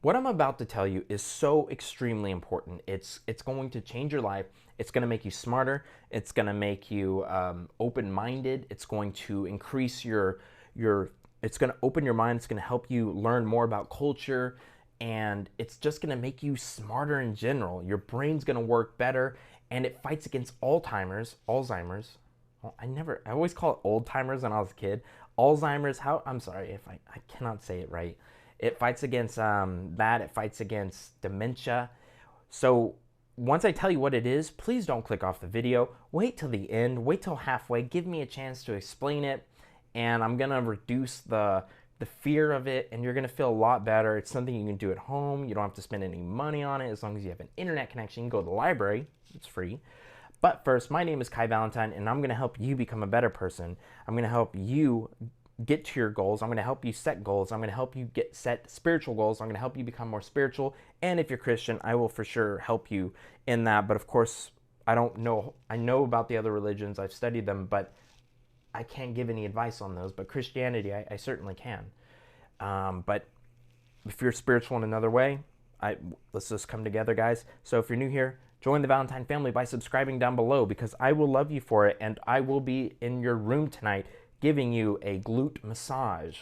What I'm about to tell you is so extremely important. It's going to change your life. It's going to make you smarter. It's going to make you open-minded. It's going to increase your. It's going to open your mind. It's going to help you learn more about culture, and it's just going to make you smarter in general. Your brain's going to work better, and it fights against Alzheimer's. Well, I always call it old timers when I was a kid. Alzheimer's. I'm sorry if I cannot say it right. It fights against that. It fights against dementia. So once I tell you what it is, please don't click off the video. Wait till the end. Wait till halfway. Give me a chance to explain it, and I'm gonna reduce the fear of it, and you're gonna feel a lot better. It's something you can do at home. You don't have to spend any money on it as long as you have an internet connection. You can go to the library. It's free. But first, my name is Kai Valentine, and I'm going to help you become a better person. I'm going to help you get to your goals. I'm going to help you set goals. I'm going to help you set spiritual goals. I'm going to help you become more spiritual. And if you're Christian, I will for sure help you in that. But of course, I don't know. I know about the other religions. I've studied them, but I can't give any advice on those. But Christianity, I certainly can. But if you're spiritual in another way, let's just come together, guys. So if you're new here, join the Valentine family by subscribing down below, because I will love you for it, and I will be in your room tonight giving you a glute massage.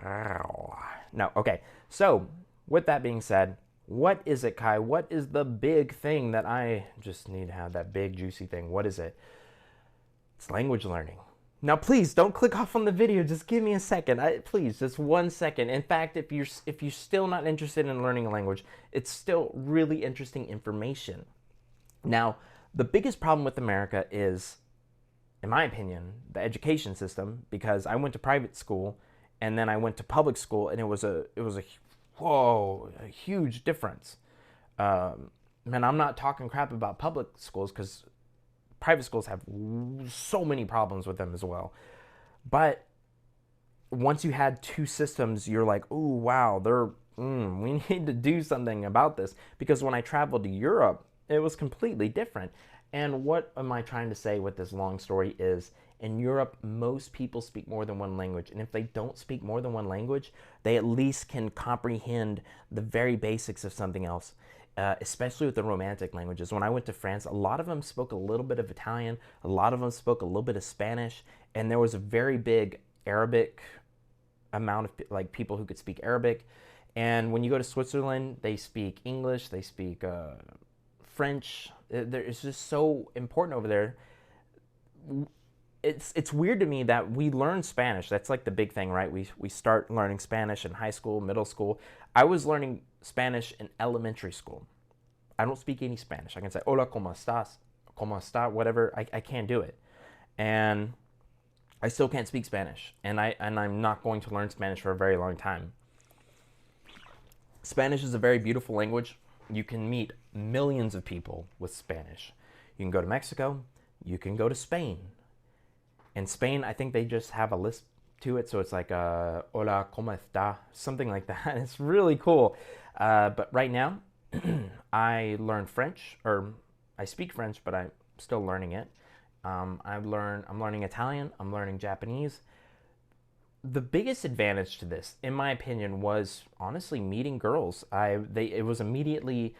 Ow. No, okay. So with that being said, what is it, Kai? What is the big thing that I just need to have, that big juicy thing? What is it? It's language learning. Now, please don't click off on the video. Just give me a second. Please, just 1 second. In fact, if you're still not interested in learning a language, it's still really interesting information. Now, the biggest problem with America is, in my opinion, the education system, because I went to private school and then I went to public school, and it was a huge difference. Man, I'm not talking crap about public schools, because private schools have so many problems with them as well. But once you had two systems, you're like, oh, wow, we need to do something about this. Because when I traveled to Europe, it was completely different. And what am I trying to say with this long story is, in Europe, most people speak more than one language. And if they don't speak more than one language, they at least can comprehend the very basics of something else. Especially with the Romantic languages. When I went to France, a lot of them spoke a little bit of Italian, a lot of them spoke a little bit of Spanish, and there was a very big Arabic amount of people who could speak Arabic. And when you go to Switzerland, they speak English, they speak French. It's just so important over there. It's weird to me that we learn Spanish. That's like the big thing, right? We start learning Spanish in high school, middle school. I was learning Spanish in elementary school. I don't speak any Spanish. I can say hola, cómo estás, cómo está, whatever. I can't do it, and I still can't speak Spanish. And I'm not going to learn Spanish for a very long time. Spanish is a very beautiful language. You can meet millions of people with Spanish. You can go to Mexico. You can go to Spain. In Spain, I think they just have a lisp to it, so it's like hola, cómo está, something like that. It's really cool. But right now, I learn French, or I speak French, but I'm still learning it. I'm learning Italian. I'm learning Japanese. The biggest advantage to this, in my opinion, was honestly meeting girls. It was immediately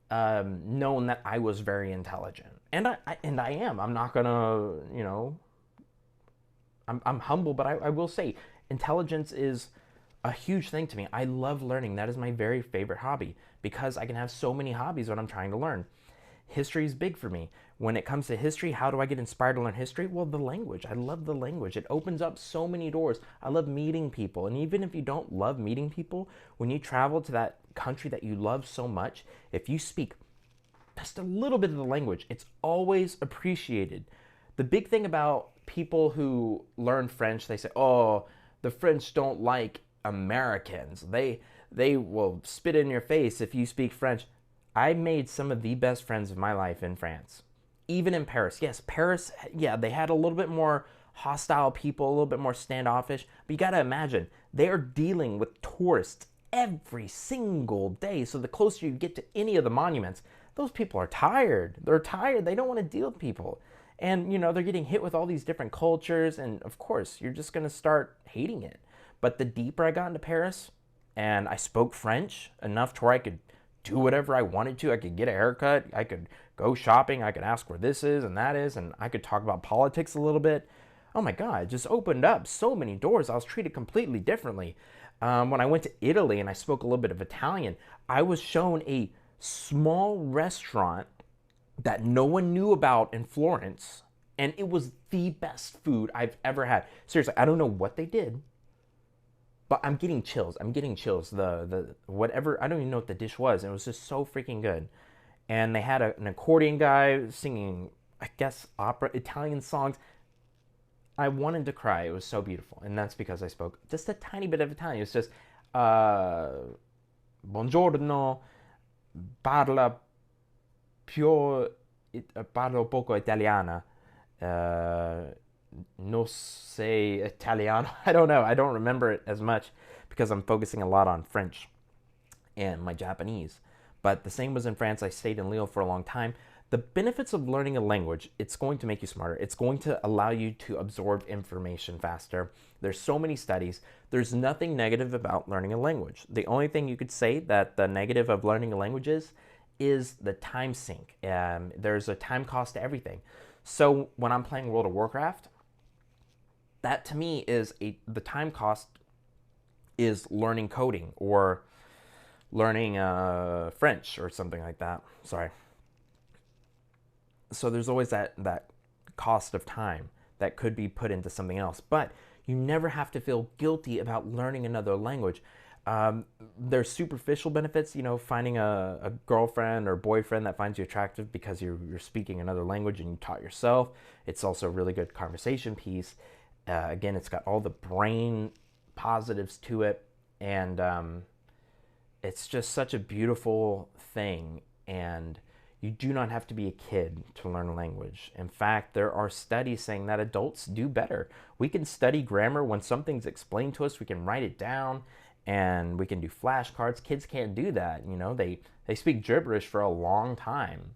known that I was very intelligent, and I am. I'm not gonna, I'm humble, but I will say intelligence is a huge thing to me. I love learning. That is my very favorite hobby, because I can have so many hobbies when I'm trying to learn. History is big for me. When it comes to history, how do I get inspired to learn history? Well, the language. I love the language. It opens up so many doors. I love meeting people. And even if you don't love meeting people, when you travel to that country that you love so much, if you speak just a little bit of the language, it's always appreciated. The big thing about people who learn French, they say, oh, the French don't like Americans. They will spit in your face if you speak French. I made some of the best friends of my life in France. Even in Paris. Yes, Paris, yeah, they had a little bit more hostile people, a little bit more standoffish. But you got to imagine, they are dealing with tourists every single day. So the closer you get to any of the monuments, those people are tired. They're tired. They don't want to deal with people. And, they're getting hit with all these different cultures. And, of course, you're just going to start hating it. But the deeper I got into Paris, and I spoke French enough to where I could do whatever I wanted to. I could get a haircut, I could go shopping, I could ask where this is and that is, and I could talk about politics a little bit. Oh my God, it just opened up so many doors. I was treated completely differently. When I went to Italy and I spoke a little bit of Italian, I was shown a small restaurant that no one knew about in Florence, and it was the best food I've ever had. Seriously, I don't know what they did, but I'm getting chills. I'm getting chills. The whatever, I don't even know what the dish was. It was just so freaking good. And they had an accordion guy singing, I guess, opera Italian songs. I wanted to cry. It was so beautiful, and that's because I spoke just a tiny bit of Italian. It's just uh, buongiorno, parla più, parlo poco italiana. Uh, no say Italiano. I don't know. I don't remember it as much because I'm focusing a lot on French and my Japanese. But the same was in France. I stayed in Lille for a long time. The benefits of learning a language, it's going to make you smarter. It's going to allow you to absorb information faster. There's so many studies. There's nothing negative about learning a language. The only thing you could say that the negative of learning a language is the time sink. There's a time cost to everything. So when I'm playing World of Warcraft, that to me is the time cost is learning coding or learning French or something like that. Sorry. So there's always that cost of time that could be put into something else. But you never have to feel guilty about learning another language. There's superficial benefits, finding a girlfriend or boyfriend that finds you attractive because you're speaking another language and you taught yourself. It's also a really good conversation piece. Again, it's got all the brain positives to it, and it's just such a beautiful thing. And you do not have to be a kid to learn a language. In fact, there are studies saying that adults do better. We can study grammar when something's explained to us. We can write it down, and we can do flashcards. Kids can't do that. They speak gibberish for a long time.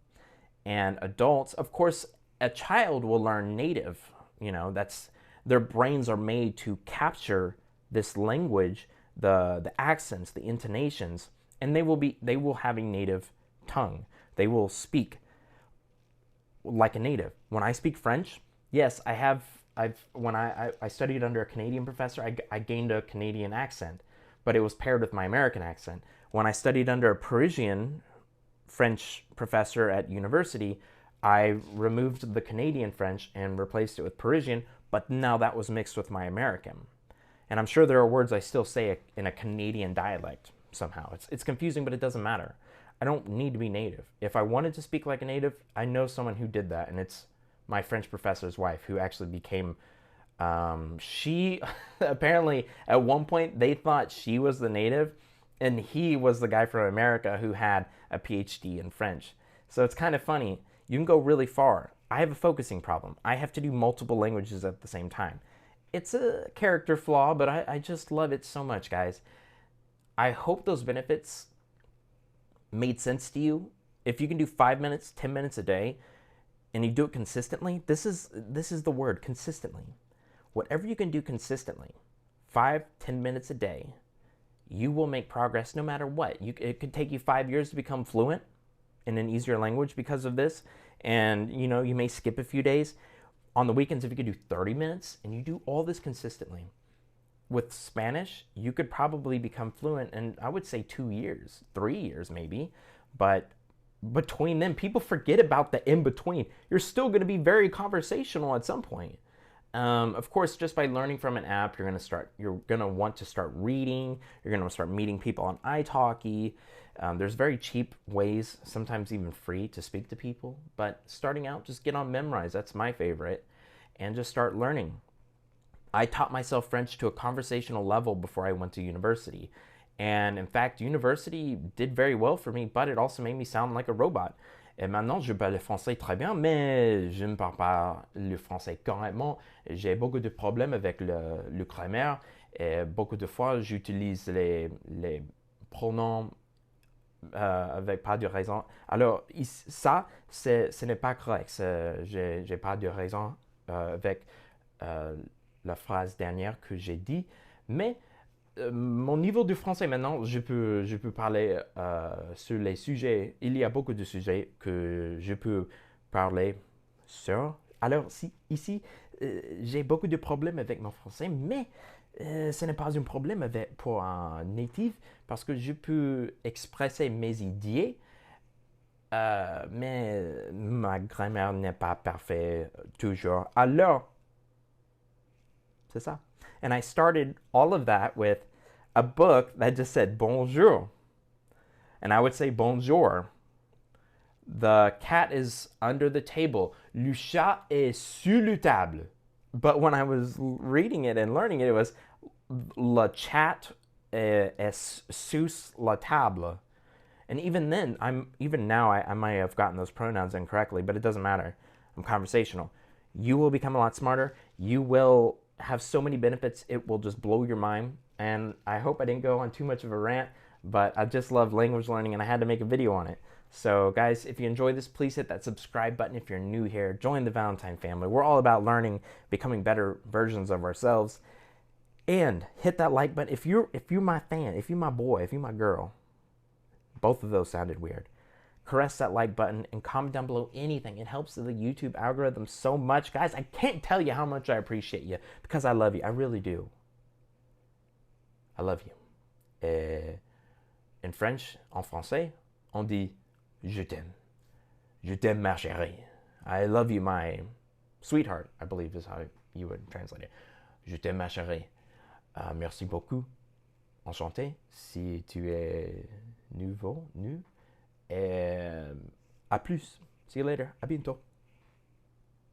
And adults, of course, a child will learn native. That's their brains are made to capture this language, the accents, the intonations, and they will have a native tongue. They will speak like a native. When I speak French, yes, when I studied under a Canadian professor, I gained a Canadian accent, but it was paired with my American accent. When I studied under a Parisian French professor at university, I removed the Canadian French and replaced it with Parisian, but now that was mixed with my American. And I'm sure there are words I still say in a Canadian dialect somehow. It's confusing, but it doesn't matter. I don't need to be native. If I wanted to speak like a native, I know someone who did that, and it's my French professor's wife, who actually became, she, apparently, at one point, they thought she was the native, and he was the guy from America who had a PhD in French. So it's kind of funny. You can go really far. I have a focusing problem. I have to do multiple languages at the same time. It's a character flaw, but I just love it so much, guys. I hope those benefits made sense to you. If you can do 5 minutes, 10 minutes a day, and you do it consistently, this is the word, consistently. Whatever you can do consistently, 5-10 minutes a day, you will make progress no matter what. It could take you 5 years to become fluent in an easier language because of this, and you may skip a few days. On the weekends, if you could do 30 minutes and you do all this consistently, with Spanish, you could probably become fluent in, I would say, 2 years, 3 years maybe. But between them, people forget about the in between. You're still going to be very conversational at some point. Of course, just by learning from an app, you're going to want to start reading. You're going to start meeting people on italki. There's very cheap ways, sometimes even free, to speak to people. But starting out, just get on Memrise. That's my favorite. And just start learning. I taught myself French to a conversational level before I went to university. And in fact, university did very well for me, but it also made me sound like a robot. Et maintenant, je parle le français très bien, mais je ne parle pas le français correctement. J'ai beaucoup de problèmes avec le grammaire. Et beaucoup de fois, j'utilise les pronoms avec pas de raison. Alors, ça, ce n'est pas correct. J'ai pas de raison avec la phrase dernière que j'ai dit. Mais mon niveau de français maintenant, je peux parler sur les sujets. Il y a beaucoup de sujets que je peux parler sur. Alors, si, ici, j'ai beaucoup de problèmes avec mon français, mais ce n'est pas un problème pour un native parce que je peux exprimer mes idées, mais ma grammaire n'est pas parfaite toujours. Alors, c'est ça. And I started all of that with a book that just said bonjour. And I would say bonjour. The cat is under the table. Le chat est sur la table. But when I was reading it and learning it, it was le chat est sous la table. And even then, even now I might have gotten those pronouns incorrectly, but it doesn't matter. I'm conversational. You will become a lot smarter. You will have so many benefits. It will just blow your mind. And I hope I didn't go on too much of a rant, but I just love language learning and I had to make a video on it. So guys, if you enjoyed this, please hit that subscribe button. If you're new here, join the Valentine family. We're all about learning, becoming better versions of ourselves. And hit that like button. If you're my fan, if you're my boy, if you're my girl, both of those sounded weird. Caress that like button and comment down below anything. It helps the YouTube algorithm so much. Guys, I can't tell you how much I appreciate you because I love you. I really do. I love you. In French, en français, on dit je t'aime. Je t'aime, ma chérie. I love you, my sweetheart, I believe is how you would translate it. Je t'aime, ma chérie. Merci beaucoup. Enchanté. Si tu es nouveau, nu. À plus. See you later. À bientôt.